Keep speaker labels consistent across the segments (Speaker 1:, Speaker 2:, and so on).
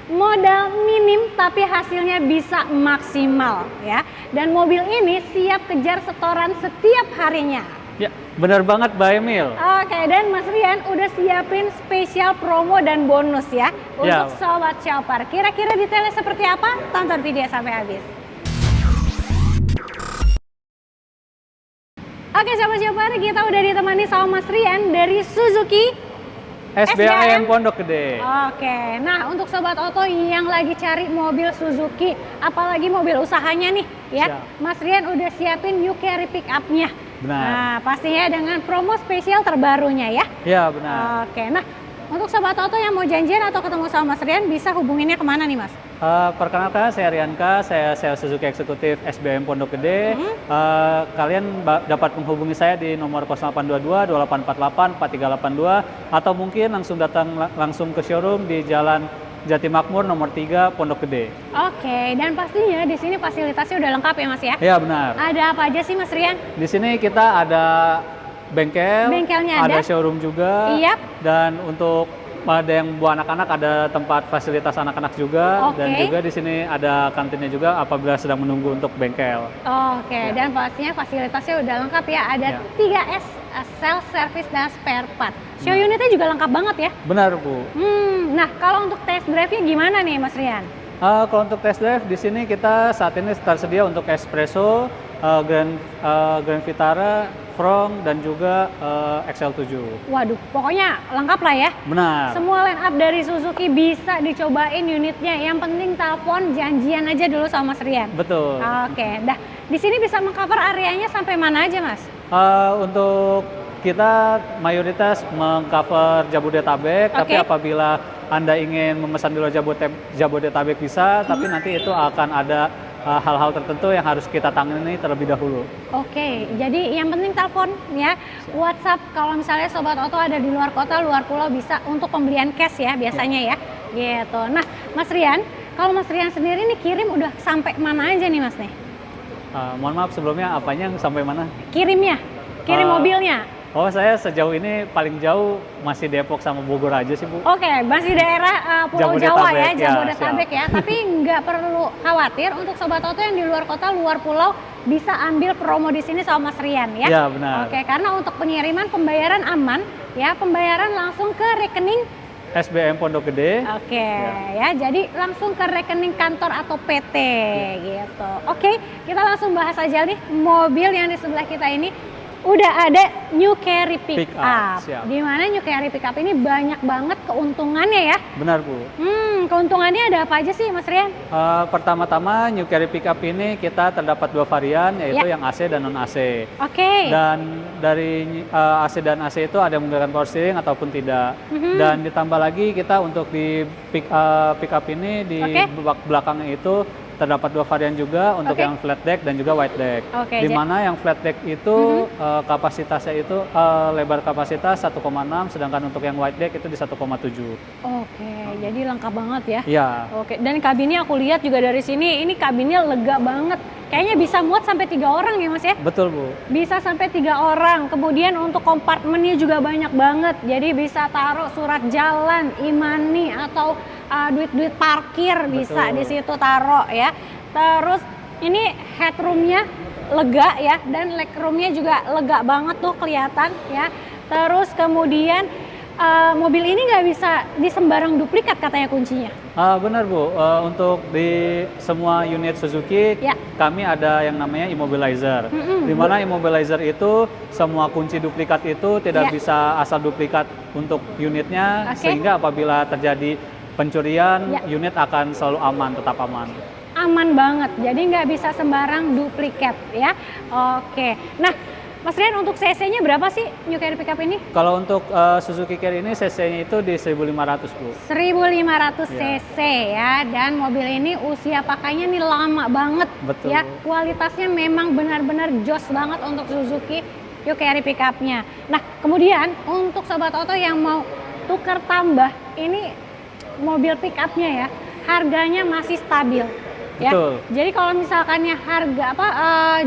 Speaker 1: modal minim tapi hasilnya bisa maksimal ya. Dan mobil ini siap kejar setoran setiap harinya.
Speaker 2: Ya, benar banget Mbak Emil.
Speaker 1: Oke, dan Mas Rian udah siapin spesial promo dan bonus ya untuk Sobat Shopper. Kira-kira detailnya seperti apa? Tonton video sampai habis. Oke, Sobat Shopper, kita udah ditemani sama Mas Rian dari Suzuki
Speaker 2: SBAM Pondok Gede.
Speaker 1: Oke, nah untuk Sobat Oto yang lagi cari mobil Suzuki, apalagi mobil usahanya nih ya, Mas Rian udah siapin UCarry Pick-up-nya.
Speaker 2: Benar.
Speaker 1: Nah, pastinya dengan promo spesial terbarunya ya.
Speaker 2: Iya, benar.
Speaker 1: Oke, nah untuk Sobat Oto yang mau janjian atau ketemu sama Mas Rian bisa hubunginnya kemana nih Mas?
Speaker 2: Perkenalkan, saya Rianka, saya sales Suzuki Eksekutif SBM Pondok Gede. Kalian dapat menghubungi saya di nomor 0822 2848 4382 atau mungkin langsung datang langsung ke showroom di Jalan Jati Makmur nomor 3 Pondok Gede.
Speaker 1: Oke, dan pastinya di sini fasilitasnya udah lengkap ya Mas ya?
Speaker 2: Iya, benar.
Speaker 1: Ada apa aja sih Mas Rian?
Speaker 2: Di sini kita ada
Speaker 1: bengkelnya ada
Speaker 2: showroom juga.
Speaker 1: Iya.
Speaker 2: Dan untuk ada yang buat anak-anak, ada tempat fasilitas anak-anak juga. Dan juga di sini ada kantinnya juga apabila sedang menunggu untuk bengkel.
Speaker 1: Oke, dan pastinya fasilitasnya udah lengkap ya. Ada 3S, sales, service, dan spare part. Show unitnya juga lengkap banget ya?
Speaker 2: Benar, Bu.
Speaker 1: Nah, kalau untuk test drive-nya gimana nih Mas Rian?
Speaker 2: Kalau untuk test drive di sini kita saat ini tersedia untuk Espresso, Grand Vitara, Front, dan juga XL7.
Speaker 1: Waduh, pokoknya lengkap lah ya.
Speaker 2: Benar.
Speaker 1: Semua line up dari Suzuki bisa dicobain unitnya. Yang penting telepon janjian aja dulu sama Mas Rian.
Speaker 2: Betul.
Speaker 1: Oke, dah di sini bisa mengcover areanya sampai mana aja Mas?
Speaker 2: Untuk kita mayoritas mengcover Jabodetabek, tapi apabila Anda ingin memesan di luar Jabodetabek bisa, tapi nanti itu akan ada hal-hal tertentu yang harus kita tangani terlebih dahulu.
Speaker 1: Oke, jadi yang penting telepon ya, WhatsApp kalau misalnya Sobat Oto ada di luar kota, luar pulau bisa untuk pembelian cash ya biasanya ya, gitu. Nah, Mas Rian, kalau Mas Rian sendiri nih kirim udah sampai mana aja nih Mas nih?
Speaker 2: Mohon maaf sebelumnya, apanya yang sampai mana?
Speaker 1: Kirimnya, kirim mobilnya.
Speaker 2: Oh, saya sejauh ini paling jauh masih Depok sama Bogor aja sih, Bu.
Speaker 1: Oke, masih daerah Pulau Jawa ya, Jabodetabek ya. Tapi nggak perlu khawatir untuk Sobat Oto yang di luar kota, luar pulau bisa ambil promo di sini sama Mas Rian ya.
Speaker 2: Iya, benar.
Speaker 1: Oke, karena untuk pengiriman pembayaran aman ya, pembayaran langsung ke rekening
Speaker 2: SBM Pondok Gede.
Speaker 1: Oke, ya, jadi langsung ke rekening kantor atau PT gitu. Oke, kita langsung bahas aja nih mobil yang di sebelah kita ini. Udah ada UCarry Pick-up. Di mana UCarry Pick-up ini banyak banget keuntungannya ya.
Speaker 2: Benar, Bu.
Speaker 1: Keuntungannya ada apa aja sih Mas Rian?
Speaker 2: Pertama-tama UCarry Pick-up ini kita terdapat 2 varian, yaitu yang AC dan non AC.
Speaker 1: Oke.
Speaker 2: Dan dari AC dan AC itu ada menggunakan power steering ataupun tidak. Dan ditambah lagi kita untuk di pick-up ini di belakangnya itu terdapat 2 varian juga untuk yang flat deck dan juga wide deck. Di mana yang flat deck itu kapasitasnya itu lebar kapasitas 1,6, sedangkan untuk yang wide deck itu di 1,7.
Speaker 1: Oke, jadi lengkap banget ya.
Speaker 2: Iya.
Speaker 1: Oke, dan kabinnya aku lihat juga dari sini, ini kabinnya lega banget. Kayaknya bisa muat sampai 3 orang ya Mas ya?
Speaker 2: Betul, Bu.
Speaker 1: Bisa sampai 3 orang. Kemudian untuk kompartemennya juga banyak banget. Jadi bisa taruh surat jalan, e-money atau duit-duit parkir bisa di situ taruh ya. Terus ini headroomnya lega ya, dan legroomnya juga lega banget tuh kelihatan ya. Terus kemudian mobil ini nggak bisa di sembarang duplikat katanya kuncinya.
Speaker 2: Benar, Bu. Untuk di semua unit Suzuki kami ada yang namanya immobilizer. Di mana immobilizer itu semua kunci duplikat itu tidak bisa asal duplikat untuk unitnya, sehingga apabila terjadi pencurian, unit akan selalu aman, tetap aman.
Speaker 1: Aman banget, jadi nggak bisa sembarang duplikat ya. Oke, nah Mas Rian untuk cc-nya berapa sih UCarry Pick-up ini?
Speaker 2: Kalau untuk Suzuki Carry ini cc-nya itu di 1500, Bu.
Speaker 1: 1500 cc ya, dan mobil ini usia pakainya nih lama banget.
Speaker 2: Betul.
Speaker 1: Ya. Kualitasnya memang benar-benar jos banget untuk Suzuki UCarry Pick-up-nya. Nah, kemudian untuk Sobat Oto yang mau tuker tambah, ini mobil pick-up-nya ya, harganya masih stabil. Ya.
Speaker 2: Betul.
Speaker 1: Jadi kalau misalkannya harga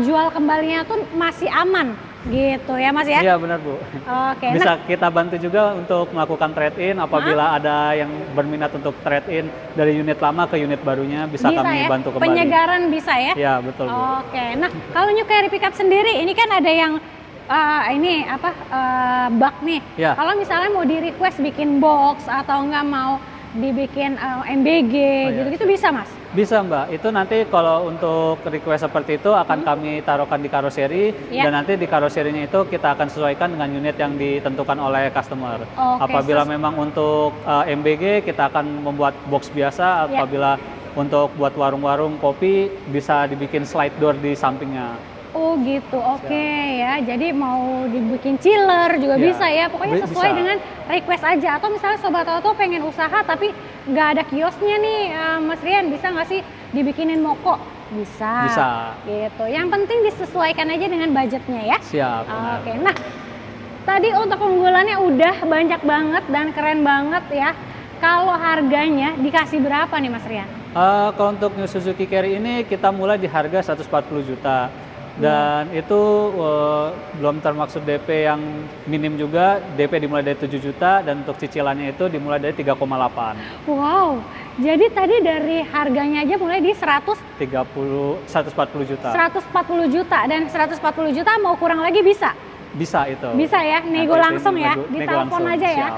Speaker 1: jual kembalinya tuh masih aman Gitu ya Mas ya?
Speaker 2: Iya benar Bu.
Speaker 1: Oke,
Speaker 2: Bisa kita bantu juga untuk melakukan trade-in apabila ada yang berminat untuk trade-in dari unit lama ke unit barunya, bisa kami
Speaker 1: ya?
Speaker 2: bantu kembali.
Speaker 1: Penyegaran bisa ya?
Speaker 2: Iya betul Bu.
Speaker 1: Oke, nah kalau New Carry Pickup sendiri, ini kan ada yang bak nih.
Speaker 2: Ya.
Speaker 1: Kalau misalnya mau di request bikin box atau enggak mau dibikin MBG gitu-gitu bisa Mas?
Speaker 2: Bisa Mbak, itu nanti kalau untuk request seperti itu akan kami taruhkan di karoseri dan nanti di karoserinya itu kita akan sesuaikan dengan unit yang ditentukan oleh customer. Apabila memang untuk MBG kita akan membuat box biasa, apabila untuk buat warung-warung kopi bisa dibikin slide door di sampingnya.
Speaker 1: Oh gitu, oke ya. Jadi mau dibikin chiller juga bisa ya. Pokoknya sesuai dengan request aja. Atau misalnya Sobat Auto pengen usaha tapi nggak ada kiosnya nih, Mas Rian, bisa nggak sih dibikinin moko? Bisa.
Speaker 2: Bisa.
Speaker 1: Gitu. Yang penting disesuaikan aja dengan budgetnya ya.
Speaker 2: Siap.
Speaker 1: Oke. Nah, tadi untuk keunggulannya udah banyak banget dan keren banget ya. Kalau harganya dikasih berapa nih Mas Rian?
Speaker 2: Kalau untuk New Suzuki Carry ini kita mulai di harga 140 juta. Dan itu belum termaksud DP yang minim juga, DP dimulai dari 7 juta dan untuk cicilannya itu dimulai dari 3,8.
Speaker 1: Wow, jadi tadi dari harganya aja mulai di 140
Speaker 2: juta.
Speaker 1: 140 juta dan 140 juta mau kurang lagi bisa?
Speaker 2: Bisa itu.
Speaker 1: Bisa ya, nego langsung ya, di telepon aja ya.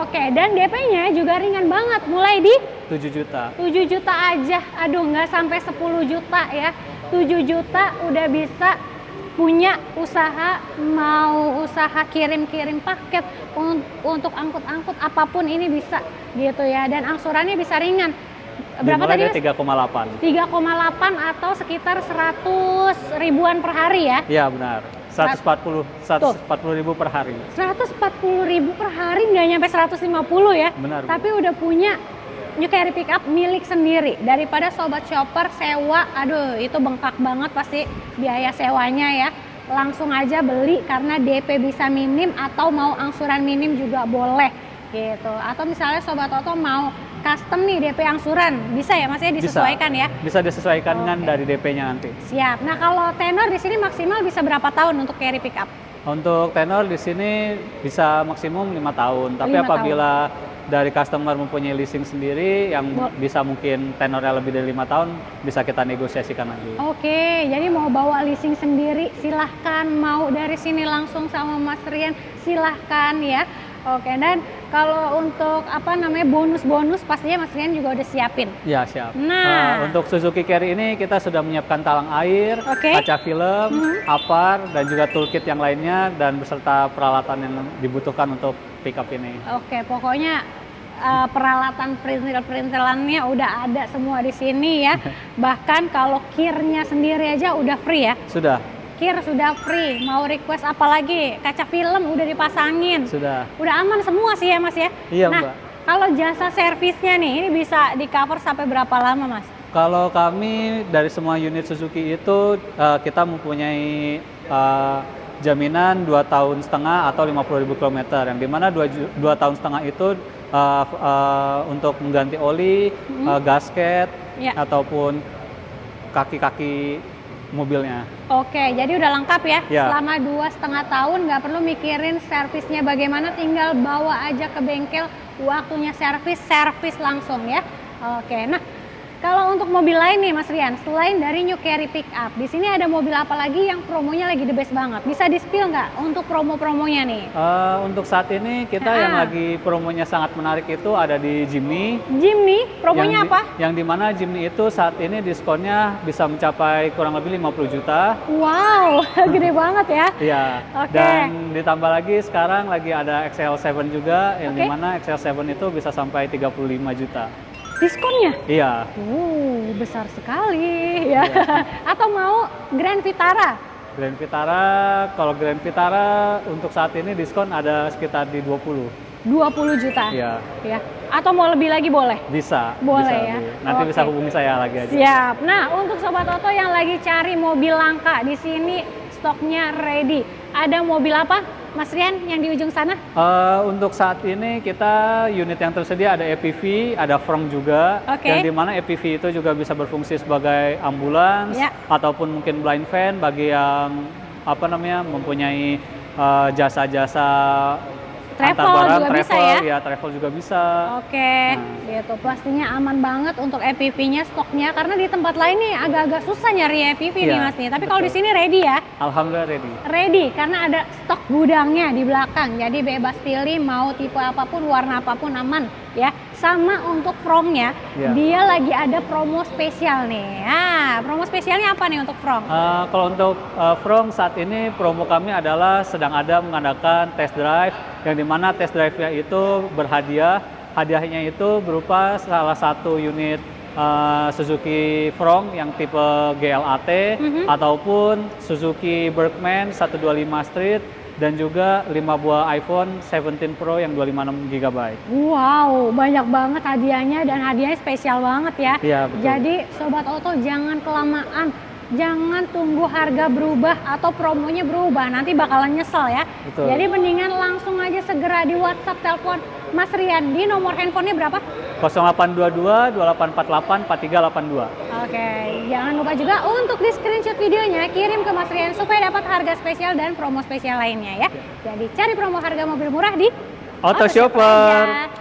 Speaker 1: Oke, dan DP-nya juga ringan banget, mulai di
Speaker 2: 7 juta.
Speaker 1: 7 juta aja, aduh nggak sampai 10 juta ya. 7 juta udah bisa punya usaha, mau usaha kirim-kirim paket untuk angkut-angkut apapun ini bisa gitu ya, dan angsurannya bisa ringan. Berapa tadi?
Speaker 2: 3,8.
Speaker 1: 3,8 atau sekitar 100 ribuan per hari ya?
Speaker 2: Iya benar. 140 ribu per hari.
Speaker 1: 140 ribu per hari, nggak nyampe 150 ya?
Speaker 2: Benar.
Speaker 1: Tapi udah punya New Carry Pickup milik sendiri, daripada Sobat Shopper sewa, aduh itu bengkak banget pasti biaya sewanya ya. Langsung aja beli karena DP bisa minim atau mau angsuran minim juga boleh gitu. Atau misalnya Sobat Auto mau custom nih DP angsuran, bisa ya Mas ya, disesuaikan ya?
Speaker 2: Bisa disesuaikan dengan dari DP-nya nanti.
Speaker 1: Siap. Nah kalau tenor di sini maksimal bisa berapa tahun untuk Carry Pickup?
Speaker 2: Untuk tenor di sini bisa maksimum 5 tahun, tapi apabila dari customer mempunyai leasing sendiri yang bisa mungkin tenornya lebih dari 5 tahun, bisa kita negosiasikan lagi.
Speaker 1: Oke, jadi mau bawa leasing sendiri silahkan, mau dari sini langsung sama Mas Rian silahkan ya. Oke, dan kalau untuk bonus-bonus pastinya Mas Rian juga udah siapin.
Speaker 2: Ya siap.
Speaker 1: Nah,
Speaker 2: untuk Suzuki Carry ini kita sudah menyiapkan talang air, kaca film, apar, dan juga toolkit yang lainnya, dan beserta peralatan yang dibutuhkan untuk pickup ini.
Speaker 1: Oke, pokoknya peralatan perintilannya udah ada semua di sini ya. Bahkan kalau kir-nya sendiri aja udah free ya.
Speaker 2: Sudah.
Speaker 1: Kir sudah free, mau request apa lagi? Kaca film udah dipasangin.
Speaker 2: Sudah.
Speaker 1: Udah aman semua sih ya Mas ya.
Speaker 2: Iya
Speaker 1: nah,
Speaker 2: Mbak.
Speaker 1: Kalau jasa servisnya nih, ini bisa di cover sampai berapa lama Mas?
Speaker 2: Kalau kami dari semua unit Suzuki itu kita mempunyai jaminan 2,5 tahun atau 50.000 km, yang dimana 2 tahun setengah itu untuk mengganti oli, gasket, ataupun kaki-kaki mobilnya.
Speaker 1: Oke, jadi udah lengkap ya. Selama 2,5 tahun nggak perlu mikirin servisnya bagaimana, tinggal bawa aja ke bengkel, waktunya servis langsung ya. Oke, nah kalau untuk mobil lain nih Mas Rian, selain dari New Carry Pickup, di sini ada mobil apa lagi yang promonya lagi the best banget? Bisa di-spill nggak untuk promo-promonya nih?
Speaker 2: Untuk saat ini kita yang lagi promonya sangat menarik itu ada di Jimny.
Speaker 1: Jimny, promonya apa?
Speaker 2: Yang dimana Jimny itu saat ini diskonnya bisa mencapai kurang lebih 50 juta.
Speaker 1: Wow, gede banget ya.
Speaker 2: Iya. Dan ditambah lagi sekarang lagi ada XL7 juga, yang dimana XL7 itu bisa sampai 35 juta.
Speaker 1: Diskonnya?
Speaker 2: Iya.
Speaker 1: Besar sekali ya. Atau mau Grand Vitara?
Speaker 2: Grand Vitara, kalau Grand Vitara untuk saat ini diskon ada sekitar di 20 juta. Iya.
Speaker 1: Ya. Atau mau lebih lagi boleh?
Speaker 2: Bisa.
Speaker 1: Boleh
Speaker 2: bisa
Speaker 1: ya.
Speaker 2: Nanti bisa hubungi saya lagi aja.
Speaker 1: Siap. Nah, untuk Sobat Auto yang lagi cari mobil langka, di sini stoknya ready. Ada mobil apa Mas Rian yang di ujung sana?
Speaker 2: Untuk saat ini kita unit yang tersedia ada EPV, ada Front juga, yang dimana EPV itu juga bisa berfungsi sebagai ambulans ataupun mungkin blind van bagi yang mempunyai jasa-jasa
Speaker 1: Travel
Speaker 2: antar barang,
Speaker 1: juga bisa
Speaker 2: travel,
Speaker 1: ya?
Speaker 2: travel juga bisa.
Speaker 1: Oke,
Speaker 2: Nah.
Speaker 1: gitu. Pastinya aman banget untuk EPV-nya stoknya karena di tempat lain nih agak-agak susah nyari EPV nih
Speaker 2: Iya,
Speaker 1: Mas nih. Tapi kalau di
Speaker 2: betul.
Speaker 1: sini ready ya?
Speaker 2: Alhamdulillah ready.
Speaker 1: Ready karena ada stok gudangnya di belakang. Jadi bebas pilih mau tipe apapun, warna apapun aman ya. Sama untuk Frongnya,
Speaker 2: Iya.
Speaker 1: dia lagi ada promo spesial nih. Ah, promo spesialnya apa nih untuk Frong?
Speaker 2: Kalau untuk Frong saat ini promo kami adalah sedang ada mengadakan test drive yang dimana test drive-nya itu berhadiah. Hadiahnya itu berupa salah satu unit Suzuki Frong yang tipe GLAT ataupun Suzuki Bergman 125 Street dan juga 5 buah iPhone 17 Pro yang 256 GB.
Speaker 1: Wow, banyak banget hadiahnya dan hadiahnya spesial banget ya.
Speaker 2: Iya, betul.
Speaker 1: Jadi Sobat Oto jangan kelamaan. Jangan tunggu harga berubah atau promonya berubah, nanti bakalan nyesel ya.
Speaker 2: Betul.
Speaker 1: Jadi mendingan langsung aja segera di WhatsApp telepon Mas Rian. Di nomor handphonenya berapa?
Speaker 2: 0822 2848 4382.
Speaker 1: Oke, jangan lupa juga untuk di screenshot videonya kirim ke Mas Rian supaya dapat harga spesial dan promo spesial lainnya ya. Jadi cari promo harga mobil murah di
Speaker 2: Auto Shopper.
Speaker 1: aja.